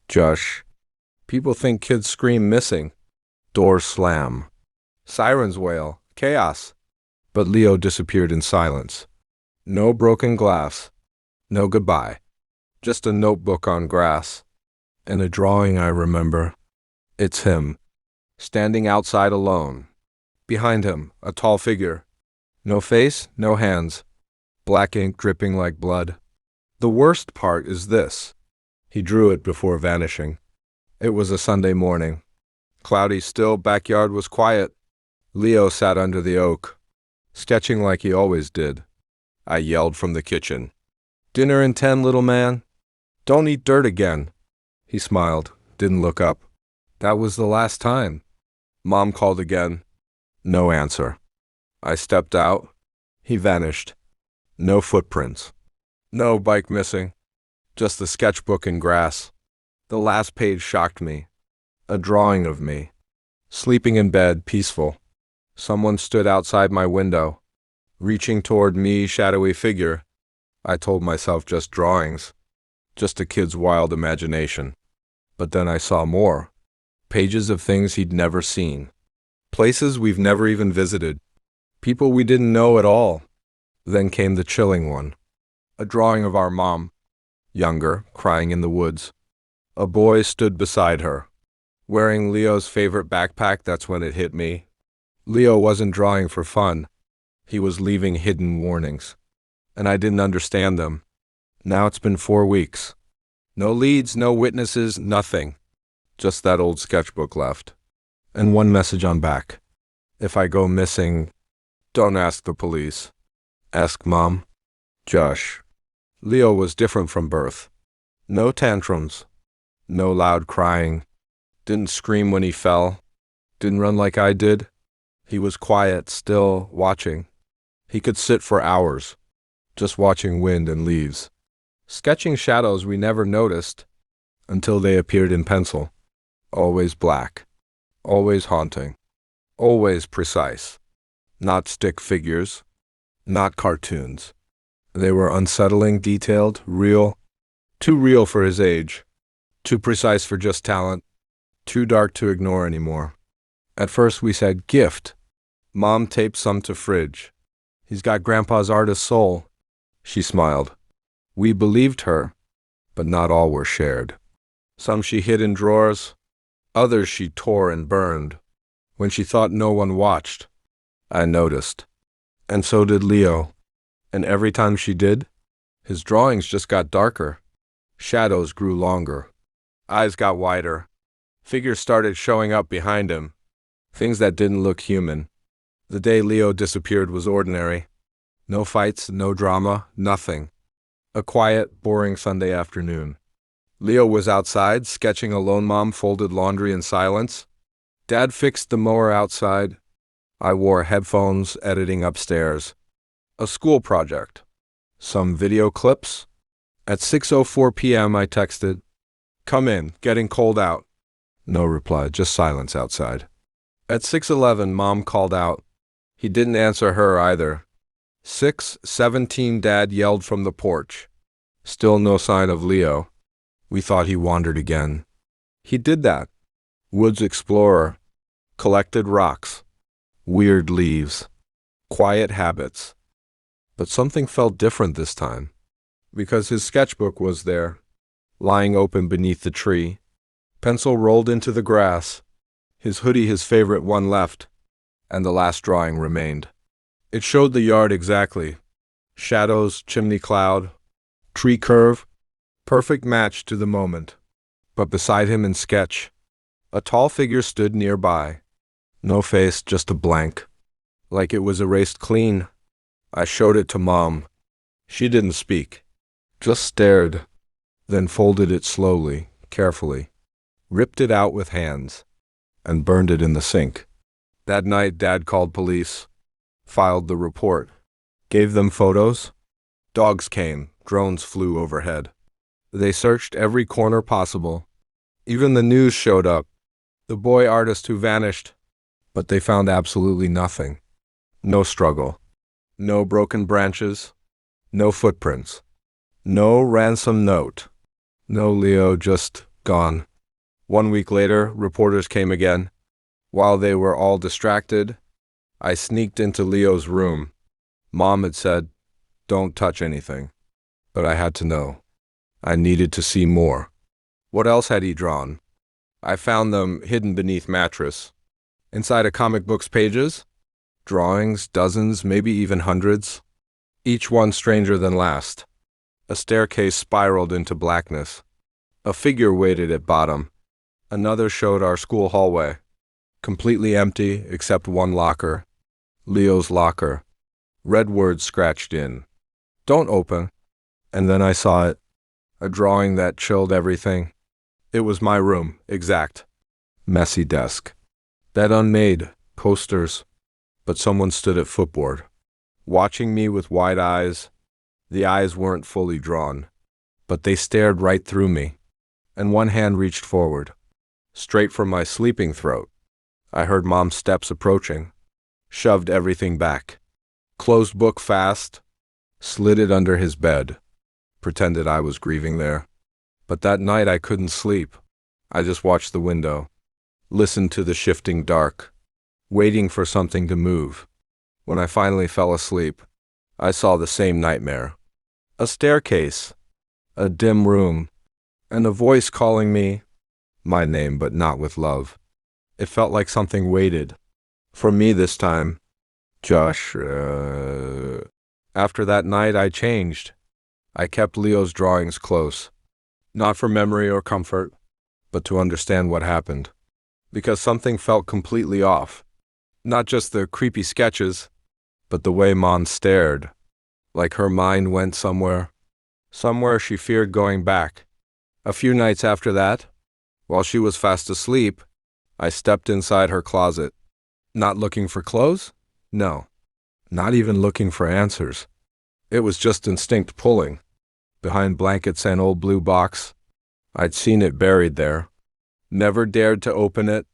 Josh. People think kids scream missing. Doors slam. Sirens wail. Chaos. But Leo disappeared in silence. No broken glass. No goodbye. Just a notebook on grass. And a drawing I remember. It's him. Standing outside alone. Behind him, a tall figure. No face, no hands. Black ink dripping like blood. The worst part is this. He drew it before vanishing. It was a Sunday morning. Cloudy still, backyard was quiet. Leo sat under the oak, sketching like he always did. I yelled from the kitchen. "Dinner in 10, little man. Don't eat dirt again." He smiled, didn't look up. That was the last time. Mom called again. No answer. I stepped out. He vanished. No footprints. No bike missing. Just the sketchbook in grass. The last page shocked me. A drawing of me. Sleeping in bed, peaceful. Someone stood outside my window. Reaching toward me, shadowy figure. I told myself just drawings. Just a kid's wild imagination. But then I saw more. Pages of things he'd never seen. Places we've never even visited. People we didn't know at all. Then came the chilling one. A drawing of our mom. Younger, crying in the woods. A boy stood beside her. Wearing Leo's favorite backpack, that's when it hit me. Leo wasn't drawing for fun. He was leaving hidden warnings. And I didn't understand them. Now it's been 4 weeks. No leads, no witnesses, nothing. Just that old sketchbook left. And one message on back. If I go missing, don't ask the police. Ask Mom. Josh. Leo was different from birth. No tantrums. No loud crying. Didn't scream when he fell. Didn't run like I did. He was quiet, still, watching. He could sit for hours, just watching wind and leaves. Sketching shadows we never noticed until they appeared in pencil. Always black. Always haunting. Always precise. Not stick figures. Not cartoons. They were unsettling, detailed, real. Too real for his age. Too precise for just talent. Too dark to ignore anymore. At first we said, gift. Mom taped some to fridge. He's got Grandpa's artist soul. She smiled. We believed her, but not all were shared. Some she hid in drawers. Others she tore and burned. When she thought no one watched, I noticed. And so did Leo. And every time she did, his drawings just got darker. Shadows grew longer. Eyes got wider. Figures started showing up behind him. Things that didn't look human. The day Leo disappeared was ordinary. No fights, no drama, nothing. A quiet, boring Sunday afternoon. Leo was outside, sketching alone. Mom folded laundry in silence. Dad fixed the mower outside. I wore headphones, editing upstairs. A school project. Some video clips. At 6:04 p.m. I texted, "Come in, getting cold out." No reply, just silence outside. At 6:11, Mom called out. He didn't answer her either. 6:17, Dad yelled from the porch. Still no sign of Leo. We thought he wandered again. He did that. Woods explorer. Collected rocks. Weird leaves. Quiet habits. But something felt different this time. Because his sketchbook was there, lying open beneath the tree. Pencil rolled into the grass. His hoodie, his favorite one, left. And the last drawing remained. It showed the yard exactly. Shadows, chimney cloud, tree curve. Perfect match to the moment. But beside him in sketch, a tall figure stood nearby. No face, just a blank. Like it was erased clean. I showed it to Mom. She didn't speak. Just stared. Then folded it slowly, carefully. Ripped it out with hands. And burned it in the sink. That night, Dad called police. Filed the report. Gave them photos. Dogs came. Drones flew overhead. They searched every corner possible. Even the news showed up. The boy artist who vanished. But they found absolutely nothing. No struggle. No broken branches. No footprints. No ransom note. No Leo, just gone. 1 week later, reporters came again. While they were all distracted, I sneaked into Leo's room. Mom had said, "Don't touch anything." But I had to know. I needed to see more. What else had he drawn? I found them hidden beneath mattress. Inside a comic book's pages, drawings, dozens, maybe even hundreds, each one stranger than last. A staircase spiraled into blackness. A figure waited at bottom. Another showed our school hallway, completely empty except one locker. Leo's locker. Red words scratched in. "Don't open." And then I saw it. A drawing that chilled everything. It was my room, exact. Messy desk. Bed unmade, posters. But someone stood at footboard, watching me with wide eyes. The eyes weren't fully drawn, but they stared right through me. And one hand reached forward, straight for my sleeping throat. I heard Mom's steps approaching, shoved everything back, closed book fast, slid it under his bed, pretended I was grieving there. But that night I couldn't sleep. I just watched the window, listened to the shifting dark, waiting for something to move. When I finally fell asleep, I saw the same nightmare. A staircase, a dim room, and a voice calling me, my name but not with love. It felt like something waited. For me this time. Josh. After that night I changed. I kept Leo's drawings close. Not for memory or comfort, but to understand what happened. Because something felt completely off. Not just the creepy sketches, but the way Mom stared. Like her mind went somewhere. Somewhere she feared going back. A few nights after that, while she was fast asleep, I stepped inside her closet. Not looking for clothes? No. Not even looking for answers. It was just instinct pulling. Behind blankets and old blue box, I'd seen it buried there. Never dared to open it,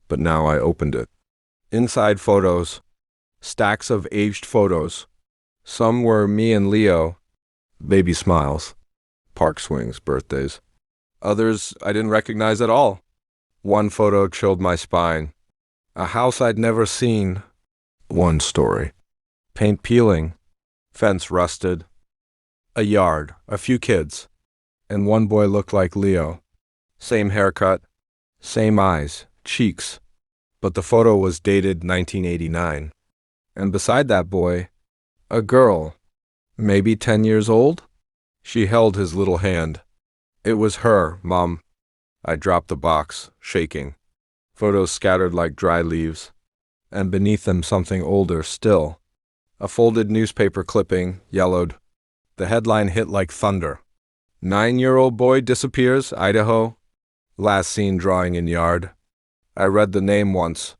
but now I opened it. Inside photos, stacks of aged photos. Some were me and Leo, baby smiles, park swings, birthdays. Others I didn't recognize at all. One photo chilled my spine. A house I'd never seen. One story. Paint peeling, fence rusted. A yard, a few kids, and one boy looked like Leo. Same haircut, same eyes, cheeks, but the photo was dated 1989. And beside that boy, a girl, maybe 10 years old? She held his little hand. It was her, Mom. I dropped the box, shaking. Photos scattered like dry leaves, and beneath them something older still. A folded newspaper clipping, yellowed. The headline hit like thunder. 9-year-old boy disappears, Idaho. Last seen drawing in yard. I read the name once.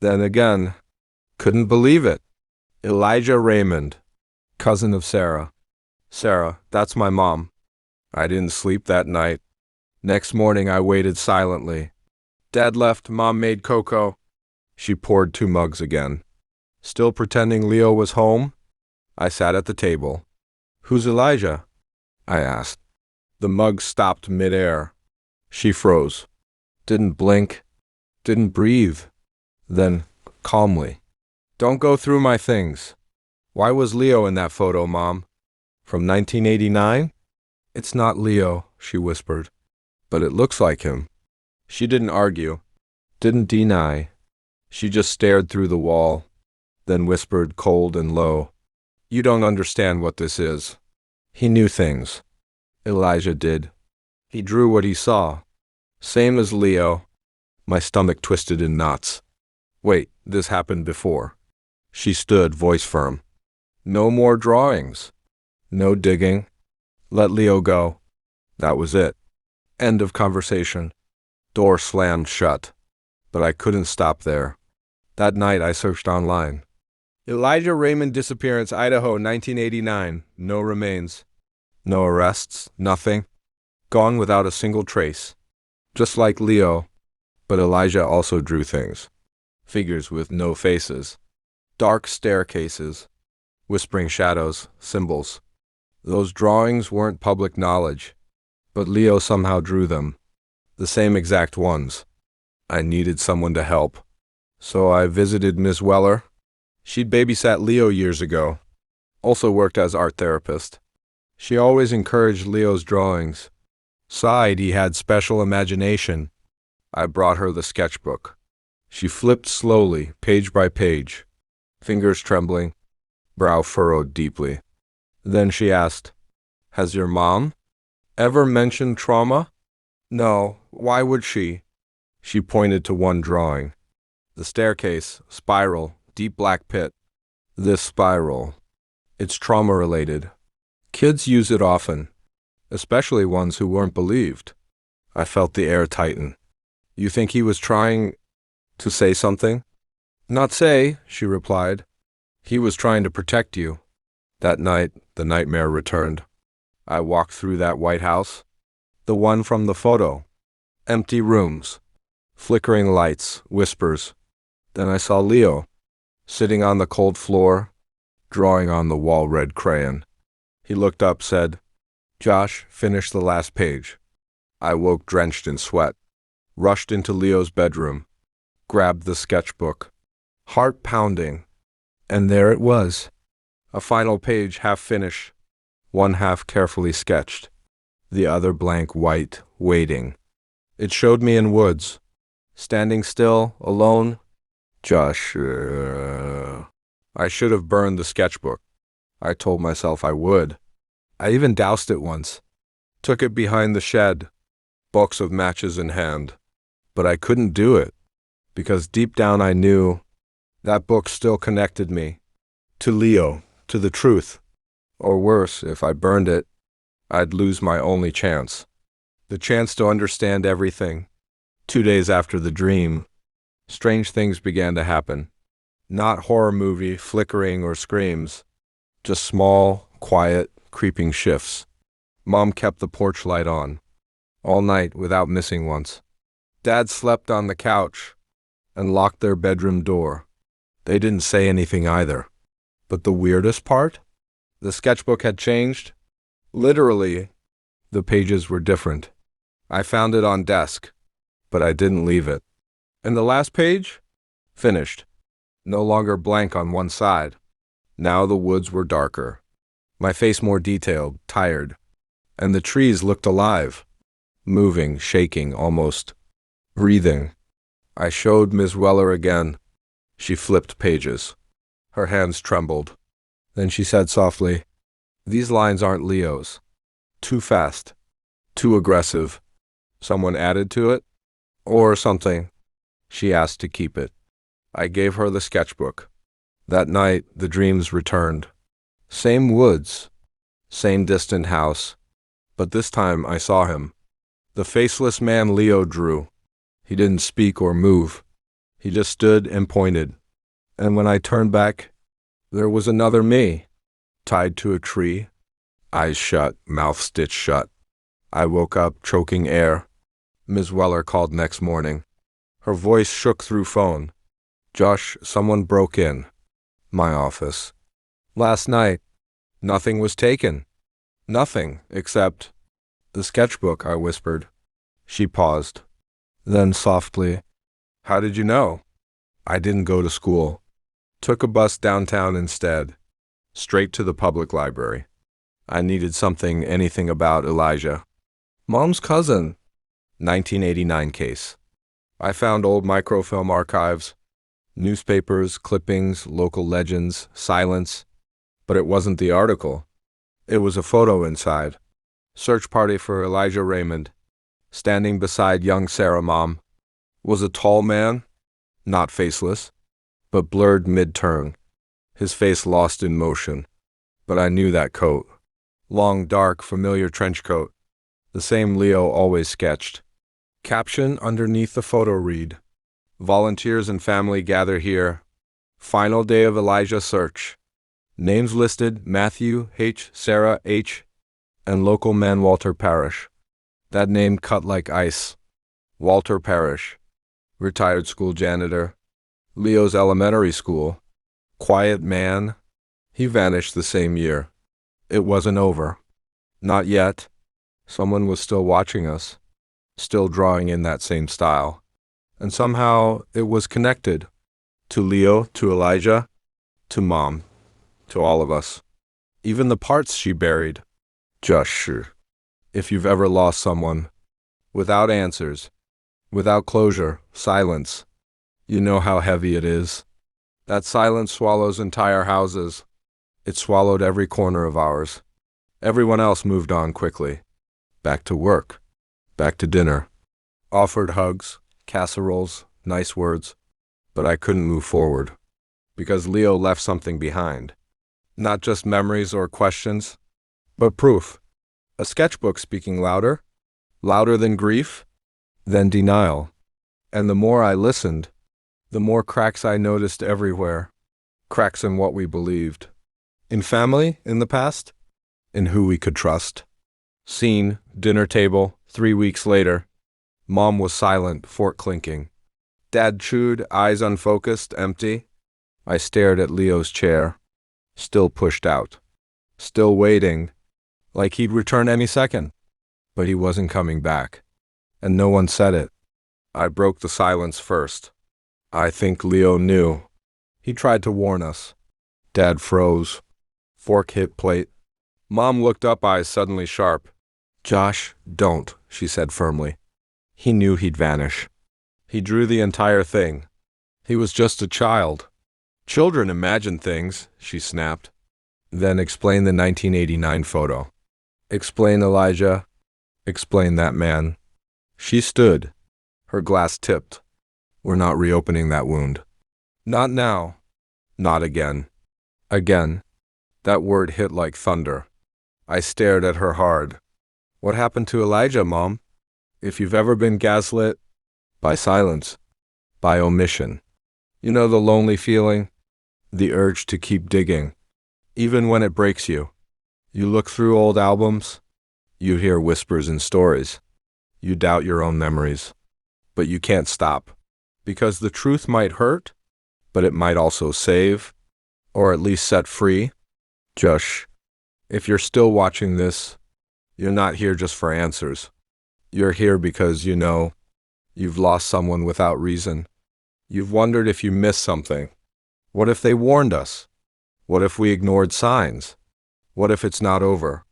Then again. Couldn't believe it. Elijah Raymond, cousin of Sarah. Sarah, that's my mom. I didn't sleep that night. Next morning I waited silently. Dad left, Mom made cocoa. She poured 2 mugs again. Still pretending Leo was home, I sat at the table. "Who's Elijah?" I asked. The mug stopped midair. She froze. Didn't blink. Didn't breathe. Then, calmly. "Don't go through my things. Why was Leo in that photo, Mom? From 1989? "It's not Leo," she whispered. "But it looks like him." She didn't argue. Didn't deny. She just stared through the wall. Then whispered cold and low. "You don't understand what this is." He knew things. Elijah did. He drew what he saw. Same as Leo. My stomach twisted in knots. Wait, this happened before. She stood, voice firm. No more drawings. No digging. Let Leo go. That was it. End of conversation. Door slammed shut. But I couldn't stop there. That night I searched online. Elijah Raymond disappearance, Idaho, 1989. No remains. No arrests, nothing. Gone without a single trace. Just like Leo. But Elijah also drew things. Figures with no faces. Dark staircases. Whispering shadows, symbols. Those drawings weren't public knowledge. But Leo somehow drew them. The same exact ones. I needed someone to help. So I visited Miss Weller. She'd babysat Leo years ago. Also worked as art therapist. She always encouraged Leo's drawings. Sighed he had special imagination. I brought her the sketchbook. She flipped slowly, page by page, fingers trembling, brow furrowed deeply. Then she asked, "Has your mom ever mentioned trauma?" "No, why would she?" She pointed to one drawing. The staircase, spiral, deep black pit. This spiral. It's trauma-related. Kids use it often, especially ones who weren't believed. I felt the air tighten. You think he was trying to say something? Not say, she replied. He was trying to protect you. That night, the nightmare returned. I walked through that White House, the one from the photo. Empty rooms, flickering lights, whispers. Then I saw Leo, sitting on the cold floor, drawing on the wall red crayon. He looked up, said, "Josh, finish the last page." I woke drenched in sweat, rushed into Leo's bedroom, grabbed the sketchbook, heart pounding, and there it was. A final page half finished, one half carefully sketched, the other blank white, waiting. It showed me in woods, standing still, alone. Josh, I should have burned the sketchbook. I told myself I would. I even doused it once, took it behind the shed, box of matches in hand. But I couldn't do it, because deep down I knew that book still connected me to Leo, to the truth. Or worse, if I burned it, I'd lose my only chance. The chance to understand everything. 2 days after the dream, strange things began to happen. Not horror movie, flickering, or screams. Just small, quiet, creeping shifts. Mom kept the porch light on, all night without missing once. Dad slept on the couch and locked their bedroom door. They didn't say anything either. But the weirdest part? The sketchbook had changed. Literally, the pages were different. I found it on desk, but I didn't leave it. And the last page? Finished. No longer blank on one side. Now the woods were darker. My face more detailed, tired. And the trees looked alive. Moving, shaking, almost breathing. I showed Miss Weller again. She flipped pages. Her hands trembled. Then she said softly, "These lines aren't Leo's. Too fast. Too aggressive. Someone added to it? Or something." She asked to keep it. I gave her the sketchbook. That night, the dreams returned. Same woods. Same distant house. But this time I saw him. The faceless man Leo drew. He didn't speak or move. He just stood and pointed. And when I turned back, there was another me, tied to a tree, eyes shut, mouth stitched shut. I woke up, choking air. Ms. Weller called next morning. Her voice shook through phone. "Josh, someone broke in. My office. Last night. Nothing was taken. Nothing, except the sketchbook," I whispered. She paused. Then softly, "How did you know?" I didn't go to school. Took a bus downtown instead. Straight to the public library. I needed something, anything about Elijah. Mom's cousin. 1989 case. I found old microfilm archives, newspapers, clippings, local legends, silence. But it wasn't the article. It was a photo inside. Search party for Elijah Raymond. Standing beside young Sarah Mom. Was a tall man, not faceless, but blurred mid-turn. His face lost in motion. But I knew that coat. Long, dark, familiar trench coat. The same Leo always sketched. Caption underneath the photo read, "Volunteers and family gather here. Final day of Elijah search. Names listed, Matthew H., Sarah H., and local man Walter Parrish." That name cut like ice. Walter Parrish. Retired school janitor. Leo's elementary school. Quiet man. He vanished the same year. It wasn't over. Not yet. Someone was still watching us. still drawing in that same style. And somehow it was connected to Leo, to Elijah, to Mom, to all of us. Even the parts she buried. Just if you've ever lost someone, without answers, without closure, silence, you know how heavy it is. That silence swallows entire houses. It swallowed every corner of ours. Everyone else moved on quickly. Back to work, back to dinner. Offered hugs, casseroles, nice words. But I couldn't move forward. Because Leo left something behind. Not just memories or questions, but proof. A sketchbook speaking louder, louder than grief, than denial. And the more I listened, the more cracks I noticed everywhere. Cracks in what we believed. In family, in the past, in who we could trust. Scene, dinner table, 3 weeks later. Mom was silent, fork clinking. Dad chewed, eyes unfocused, empty. I stared at Leo's chair, still pushed out, still waiting, like he'd return any second. But he wasn't coming back, and no one said it. I broke the silence first. I think Leo knew. He tried to warn us. Dad froze. Fork hit plate. Mom looked up, eyes suddenly sharp. "Josh, don't," she said firmly. He knew he'd vanish. He drew the entire thing. He was just a child. "Children imagine things," she snapped. "Then explain the 1989 photo. Explain Elijah. Explain that man." She stood, her glass tipped. "We're not reopening that wound. Not now. Not again." Again. That word hit like thunder. I stared at her hard. "What happened to Elijah, Mom? If you've ever been gaslit by silence, by omission, you know the lonely feeling, the urge to keep digging, even when it breaks you. You look through old albums, you hear whispers in stories, you doubt your own memories, but you can't stop, because the truth might hurt, but it might also save, or at least set free. Josh, if you're still watching this, you're not here just for answers. You're here because you know you've lost someone without reason. You've wondered if you missed something. What if they warned us? What if we ignored signs? What if it's not over?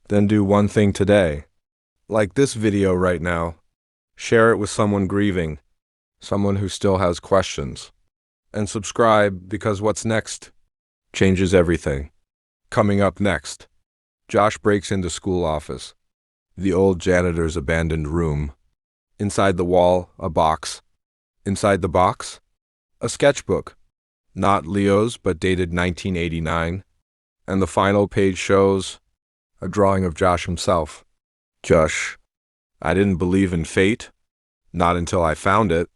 Then do one thing today. Like this video right now. Share it with someone grieving, someone who still has questions. And subscribe, because what's next changes everything. Coming up next, Josh breaks into school office. The old janitor's abandoned room. Inside the wall, a box. Inside the box, a sketchbook. Not Leo's, but dated 1989. And the final page shows a drawing of Josh himself. Josh, I didn't believe in fate. Not until I found it.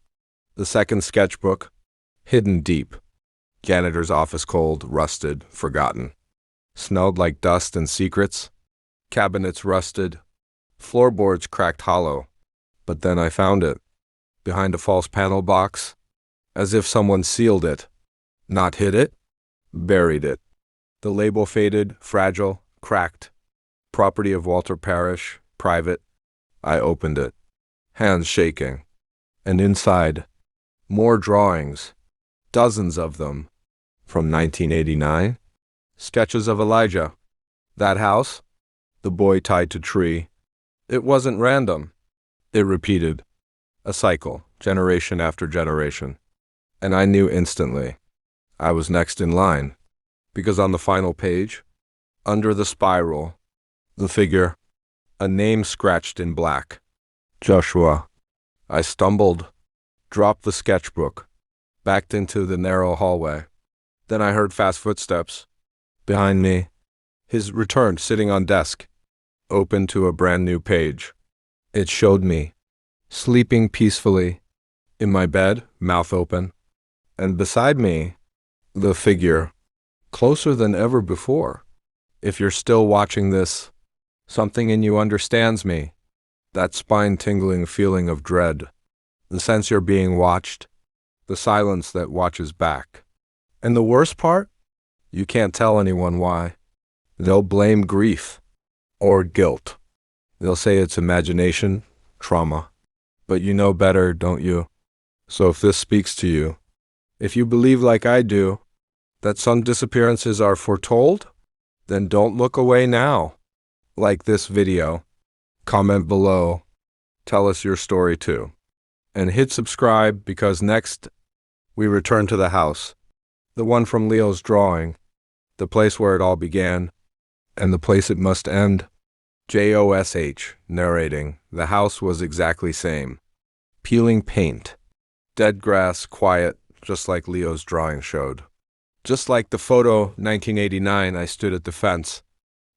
The second sketchbook, hidden deep. Janitor's office cold, rusted, forgotten. Smelled like dust and secrets. Cabinets rusted. Floorboards cracked hollow. But then I found it. Behind a false panel box. As if someone sealed it. Not hid it. Buried it. The label faded, fragile, cracked. Property of Walter Parrish, private. I opened it. Hands shaking. And inside, more drawings. Dozens of them. From 1989. Sketches of Elijah. That house. The boy tied to tree. It wasn't random. It repeated. A cycle, generation after generation. And I knew instantly. I was next in line. Because on the final page, under the spiral, the figure, a name scratched in black. Joshua. I stumbled, dropped the sketchbook, backed into the narrow hallway. Then I heard fast footsteps. Behind me, his returned, sitting on desk, open to a brand new page. It showed me, sleeping peacefully, in my bed, mouth open, and beside me, the figure, closer than ever before. If you're still watching this, something in you understands me, that spine-tingling feeling of dread, the sense you're being watched, the silence that watches back. And the worst part? You can't tell anyone why. They'll blame grief or guilt. They'll say it's imagination, trauma. But you know better, don't you? So if this speaks to you, if you believe like I do, that some disappearances are foretold, then don't look away now. Like this video, comment below, tell us your story too. And hit subscribe because next we return to the house, the one from Leo's drawing, the place where it all began, and the place it must end. Josh, narrating, the house was exactly same. Peeling paint. Dead grass, quiet, just like Leo's drawing showed. Just like the photo, 1989, I stood at the fence.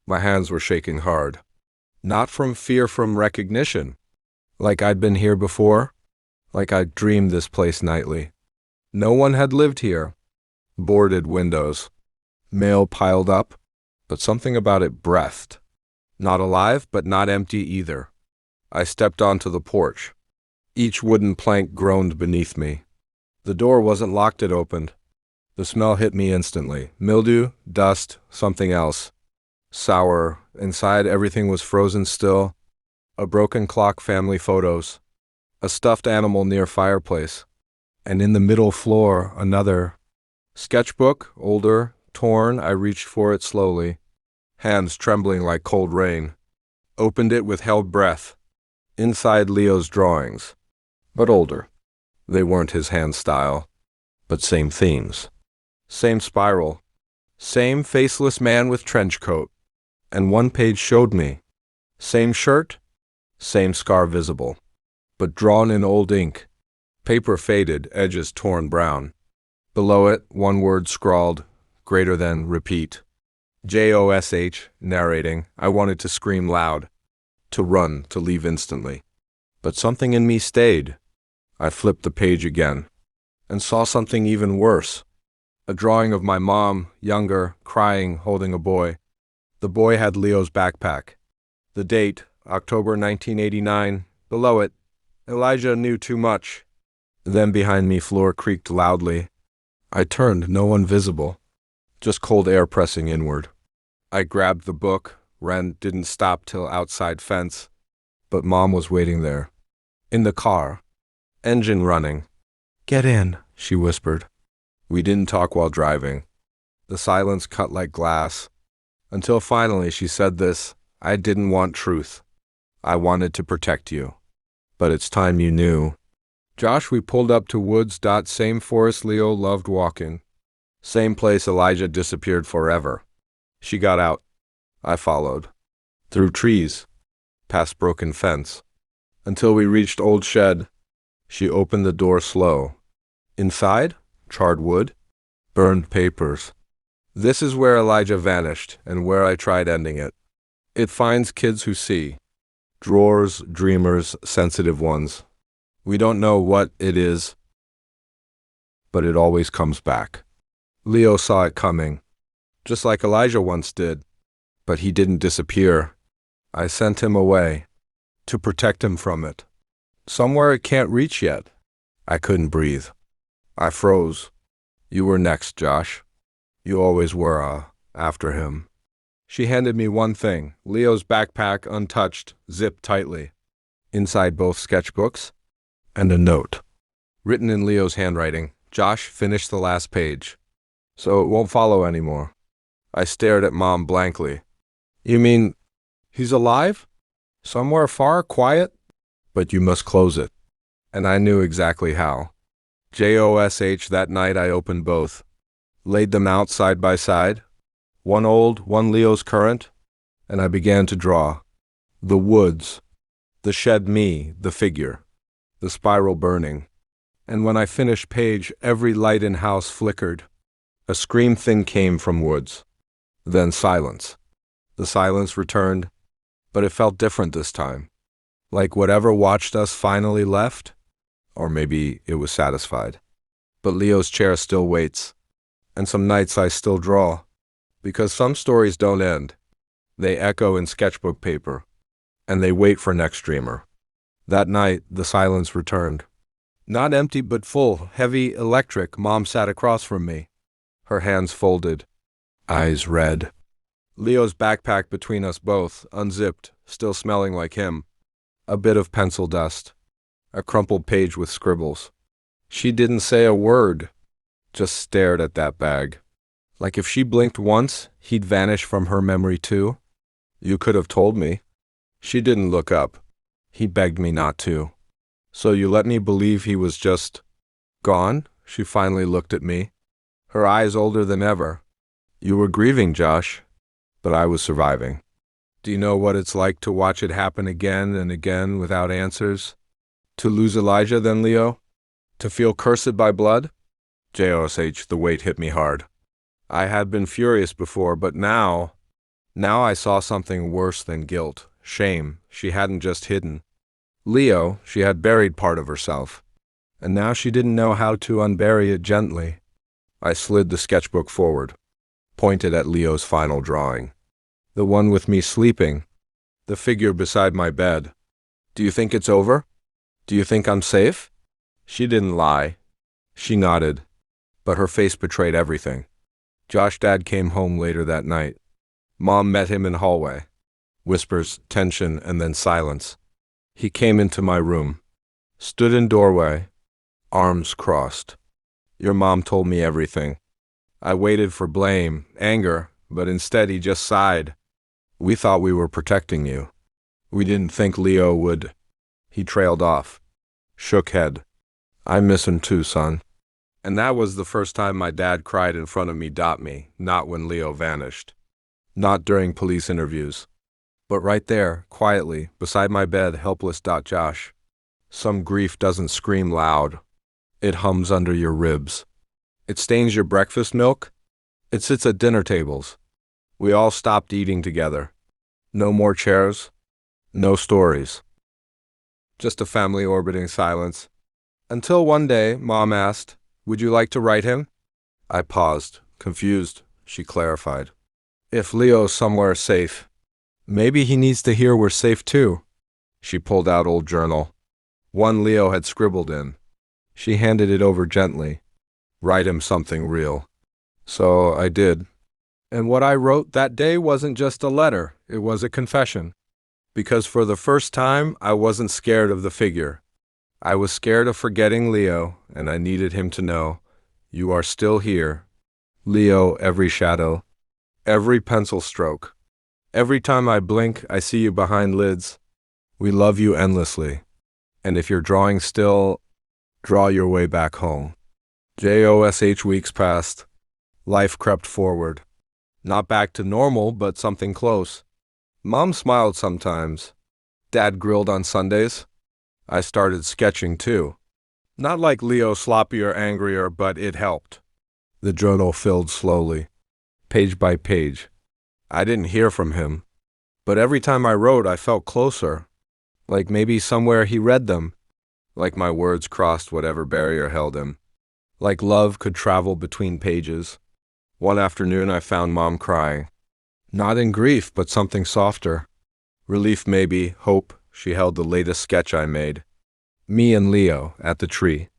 My hands were shaking hard. Not from fear, from recognition. Like I'd been here before. Like I'd dreamed this place nightly. No one had lived here. Boarded windows. Mail piled up, but something about it breathed. Not alive, but not empty either. I stepped onto the porch. Each wooden plank groaned beneath me. The door wasn't locked, it opened. The smell hit me instantly. Mildew, dust, something else. Sour. Inside, everything was frozen still. A broken clock, family photos. A stuffed animal near fireplace. And in the middle floor, another. Sketchbook, older, torn. I reached for it slowly. Hands trembling like cold rain. Opened it with held breath. Inside, Leo's drawings. But older. They weren't his hand style. But same themes. Same spiral. Same faceless man with trench coat. And one page showed me. Same shirt. Same scar visible. But drawn in old ink. Paper faded, edges torn brown. Below it, one word scrawled, greater than repeat. Josh, narrating. I wanted to scream loud, to run, to leave instantly. But something in me stayed. I flipped the page again, and saw something even worse. A drawing of my mom, younger, crying, holding a boy. The boy had Leo's backpack. The date, October 1989. Below it, Elijah knew too much. Then behind me, floor creaked loudly. I turned, no one visible. Just cold air pressing inward. I grabbed the book, ran, didn't stop till outside fence. But Mom was waiting there. In the car. Engine running. Get in, she whispered. We didn't talk while driving. The silence cut like glass. Until finally she said this, I didn't want truth. I wanted to protect you. But it's time you knew. Josh, we pulled up to woods. Same forest Leo loved walking. Same place Elijah disappeared forever. She got out. I followed. Through trees. Past broken fence. Until we reached old shed. She opened the door slow. Inside, charred wood. Burned papers. This is where Elijah vanished and where I tried ending it. It finds kids who see. Drawers, dreamers, sensitive ones. We don't know what it is, but it always comes back. Leo saw it coming, just like Elijah once did, but he didn't disappear. I sent him away, to protect him from it. Somewhere it can't reach yet. I couldn't breathe. I froze. You were next, Josh. You always were, after him. She handed me one thing, Leo's backpack, untouched, zipped tightly. Inside both sketchbooks, and a note. Written in Leo's handwriting, Josh, finish the last page. So it won't follow anymore. I stared at Mom blankly. You mean, he's alive? Somewhere far, quiet? But you must close it. And I knew exactly how. Josh, that night I opened both. Laid them out side by side. One old, one Leo's current. And I began to draw. The woods. The shed me, the figure. The spiral burning. And when I finished page, every light in house flickered. A scream thing came from woods. Then silence. The silence returned, but it felt different this time. Like whatever watched us finally left, or maybe it was satisfied. But Leo's chair still waits, and some nights I still draw, because some stories don't end. They echo in sketchbook paper, and they wait for next dreamer. That night, the silence returned. Not empty, but full, heavy, electric. Mom sat across from me, her hands folded, eyes red. Leo's backpack between us both, unzipped, still smelling like him. A bit of pencil dust. a crumpled page with scribbles. She didn't say a word, just stared at that bag. Like if she blinked once, he'd vanish from her memory too. You could have told me. She didn't look up. He begged me not to. So you let me believe he was just gone? She finally looked at me, her eyes older than ever. You were grieving, Josh, but I was surviving. Do you know what it's like to watch it happen again and again without answers? To lose Elijah, then Leo? To feel cursed by blood? JOSH, the weight hit me hard. I had been furious before, but now I saw something worse than guilt, shame. She hadn't just hidden Leo, she had buried part of herself. And now she didn't know how to unbury it gently. I slid the sketchbook forward, pointed at Leo's final drawing. The one with me sleeping, the figure beside my bed. Do you think it's over? Do you think I'm safe? She didn't lie. She nodded, but her face betrayed everything. Josh Dad came home later that night. Mom met him in hallway. Whispers, tension, and then silence. He came into my room, stood in doorway, arms crossed. Your mom told me everything. I waited for blame, anger, but instead he just sighed. We thought we were protecting you. We didn't think Leo would. He trailed off, shook head. I miss him too, son. And that was the first time my dad cried in front of me, not when Leo vanished. Not during police interviews. But right there, quietly, beside my bed, helpless. Josh. Some grief doesn't scream loud. It hums under your ribs. It stains your breakfast milk. It sits at dinner tables. We all stopped eating together. No more chairs. No stories. Just a family orbiting silence. Until one day, Mom asked, "Would you like to write him?" I paused, confused. She clarified. "If Leo's somewhere safe, maybe he needs to hear we're safe too." She pulled out old journal. One Leo had scribbled in. She handed it over gently. Write him something real. So I did. And what I wrote that day wasn't just a letter, it was a confession. Because for the first time, I wasn't scared of the figure. I was scared of forgetting Leo, and I needed him to know, you are still here. Leo, every shadow, every pencil stroke. Every time I blink, I see you behind lids. We love you endlessly. And if you're drawing still, draw your way back home. JOSH weeks passed. Life crept forward. Not back to normal, but something close. Mom smiled sometimes. Dad grilled on Sundays. I started sketching too. Not like Leo, sloppy or angrier, but it helped. The journal filled slowly, page by page. I didn't hear from him, but every time I wrote, I felt closer. Like maybe somewhere he read them. Like my words crossed whatever barrier held him. Like love could travel between pages. One afternoon, I found Mom crying. Not in grief, but something softer. Relief maybe, hope. She held the latest sketch I made. Me and Leo at the tree.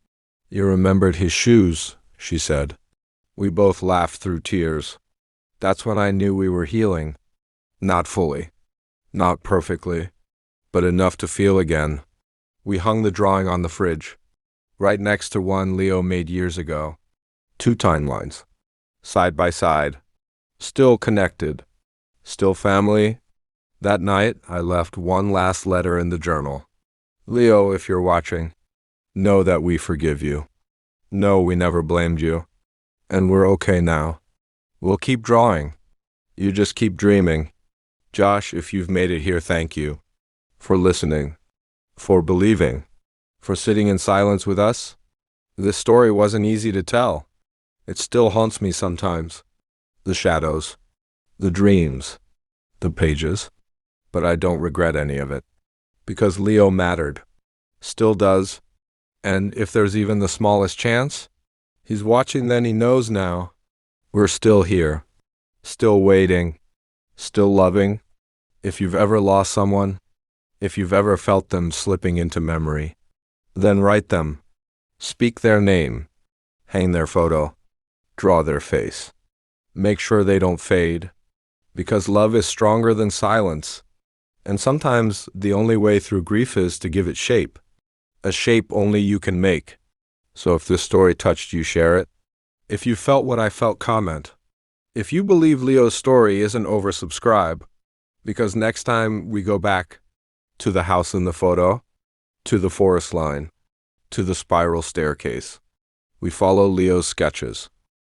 You remembered his shoes, she said. We both laughed through tears. That's when I knew we were healing. Not fully. Not perfectly. But enough to feel again. We hung the drawing on the fridge, right next to one Leo made years ago. 2 timelines. Side by side. Still connected. Still family. That night, I left one last letter in the journal. Leo, if you're watching, know that we forgive you. Know we never blamed you. And we're okay now. We'll keep drawing. You just keep dreaming. Josh, if you've made it here, thank you. For listening. For believing. For sitting in silence with us. This story wasn't easy to tell. It still haunts me sometimes. The shadows. The dreams. The pages. But I don't regret any of it. Because Leo mattered. Still does. And if there's even the smallest chance, he's watching, then he knows now. We're still here. Still waiting. Still loving. If you've ever lost someone, if you've ever felt them slipping into memory, then write them. Speak their name. Hang their photo. Draw their face. Make sure they don't fade. Because love is stronger than silence. And sometimes the only way through grief is to give it shape. a shape only you can make. So if this story touched you, share it. If you felt what I felt, comment. If you believe Leo's story isn't oversubscribe, because next time we go back to the house in the photo, to the forest line, to the spiral staircase, we follow Leo's sketches.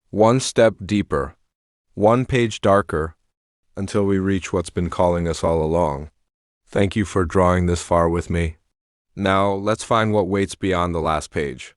One step deeper, one page darker, until we reach what's been calling us all along. Thank you for drawing this far with me. Now, let's find what waits beyond the last page.